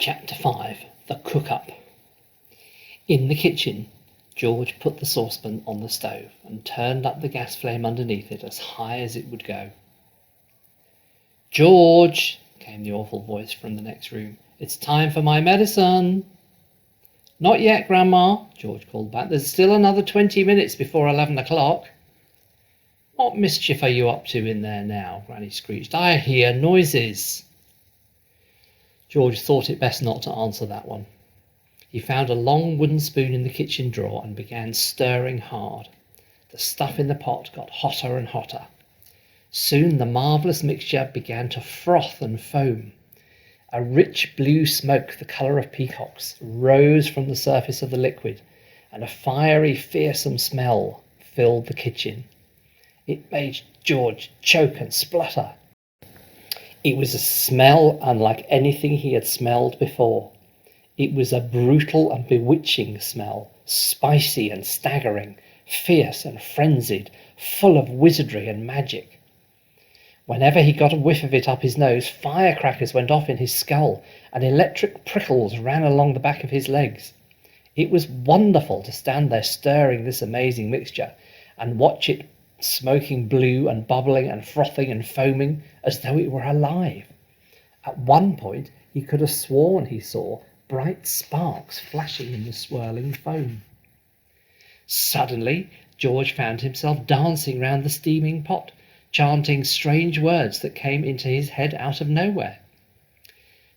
Chapter 5. The Cook-Up. In the kitchen, George put the saucepan on the stove and turned up the gas flame underneath it as high as it would go. "George," came the awful voice from the next room, "it's time for my medicine." "Not yet, Grandma," George called back. "There's still another 20 minutes before 11 o'clock. "What mischief are you up to in there now?" Granny screeched. "I hear noises." George thought it best not to answer that one. He found a long wooden spoon in the kitchen drawer and began stirring hard. The stuff in the pot got hotter and hotter. Soon the marvellous mixture began to froth and foam. A rich blue smoke, the colour of peacocks, rose from the surface of the liquid, and a fiery, fearsome smell filled the kitchen. It made George choke and splutter. It was a smell unlike anything he had smelled before. It was a brutal and bewitching smell, spicy and staggering, fierce and frenzied, full of wizardry and magic. Whenever he got a whiff of it up his nose, firecrackers went off in his skull and electric prickles ran along the back of his legs. It was wonderful to stand there stirring this amazing mixture and watch it smoking blue and bubbling and frothing and foaming as though it were alive. At one point he could have sworn he saw bright sparks flashing in the swirling foam. Suddenly George found himself dancing round the steaming pot, chanting strange words that came into his head out of nowhere.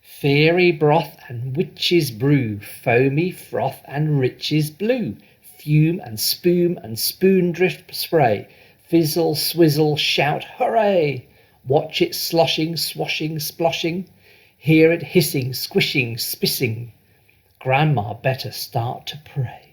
"Fairy broth and witch's brew, foamy froth and riches blue, fume and spume and spoon drift spray, fizzle, swizzle, shout, hooray! Watch it sloshing, swashing, sploshing, hear it hissing, squishing, spissing. Grandma better start to pray."